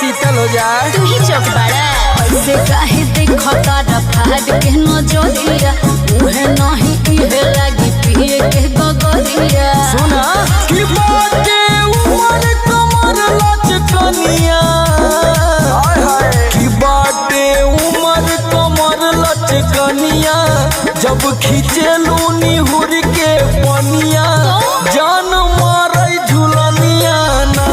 शीतल हो जाए। तू ही चौक बड़ा ऐसे काहे देखता रफाद के नजरिया मुहे नहीं इहे लगी पिए के गगरिया। सुना कि बाटे उमर कमर लचकनिया, कि बाटे उमर कमर लचकनिया, जब खींचेलू निहुर के पनिया जान मारे झुलनिया ना।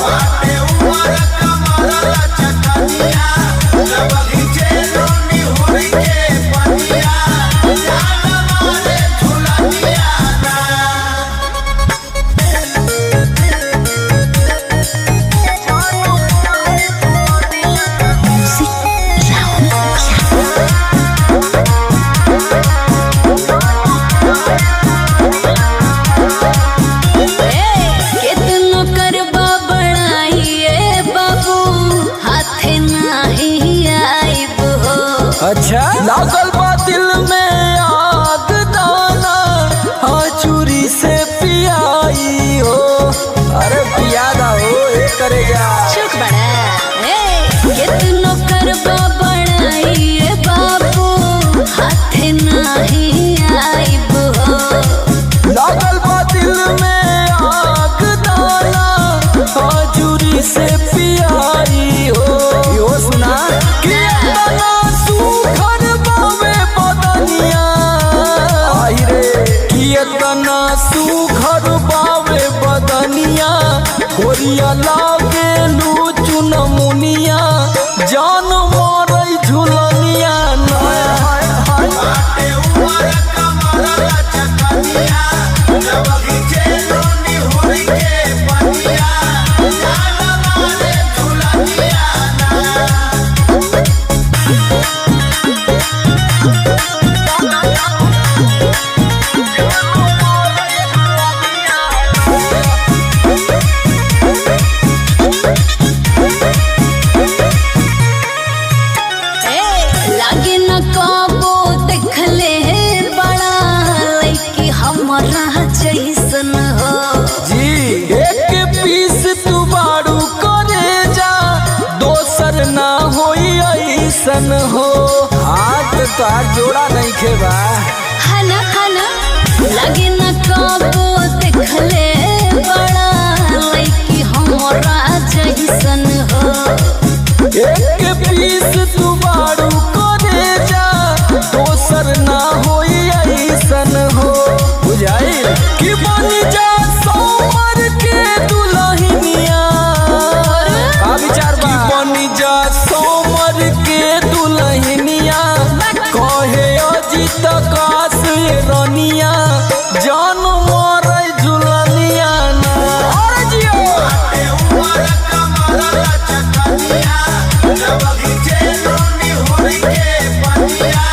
बाटे उमर कमर लचकनिया, जब खींचेलू निहुर के पनिया जान मारे झुलनिया ना। कितनो करबा बड़ाइए बाबू हाथे नहीं आइब हो। अच्छा लागल बा दिल में आग दाना, हाँ चूरी से पियाई हो। अरे पियादा हो ये करेगा चुप बड़ा कितनो करबा बड़ाइए बाबू हाथे नहीं आइब हो। लागल बा दिल में आग दाना, हाँ चूरी से पियाई हो। यो सुना कि इतना सुखर बावे बदनिया, आई रे कि इतना सुखर बावे बदनिया, गोरिया लागे लू चुनमुनिया जान मारे झुलनिया ना। बाटे उमर कमर लचकनिया, जब खींचेलू निहुर के पनिया जान मारे झुलनिया ना। लागे न काबो देखले बड़ा लइकी हमरा जैसन हो। जी एक पीस तू बारू करे जा, दोसर ना होई ऐसन हो। हाथ तार जोड़ा नहीं खेबा। हना हना लागे न काबो देखले बड़ा लइकी हमरा जैसन हो। एक पीस तू बारू करे जा, दोसर ना होई ऐसन हो। बुझाई कि बन जा सोमर के दुल्हनिया, का विचार बा? कि बन जा सोमर के दुल्हनिया, कहे अजित काश रनिया जान मारे झुलनिया ना। अरे जियो बाटे उमर कमर लचकनिया, जब खींचेलू निहुर के पनिया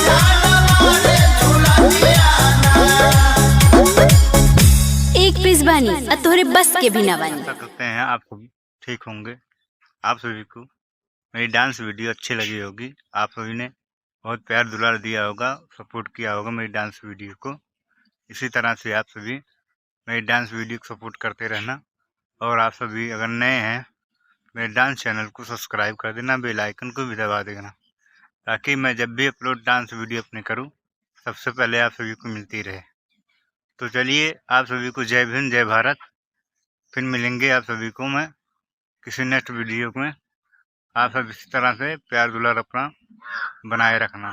जान मारे झुलनिया ना। एक पीस बानी आ तोहरे बस के भी ना बानी। करते हैं आप सभी ठीक होंगे। आप सभी को मेरी डांस वीडियो अच्छी लगी होगी। आप सभी ने बहुत प्यार दुलार दिया होगा, सपोर्ट किया होगा मेरी डांस वीडियो को। इसी तरह से आप सभी मेरी डांस वीडियो को सपोर्ट करते रहना। और आप सभी अगर नए हैं मेरे डांस चैनल को सब्सक्राइब कर देना, बेल आइकन को भी दबा देना, ताकि मैं जब भी अपलोड डांस वीडियो अपने करूं सबसे पहले आप सभी को मिलती रहे। तो चलिए आप सभी को जय भीम जय भारत। फिर मिलेंगे आप सभी को मैं किसी नेक्स्ट वीडियो में। आप सब इसी तरह से प्यार दुलार अपना बनाए रखना।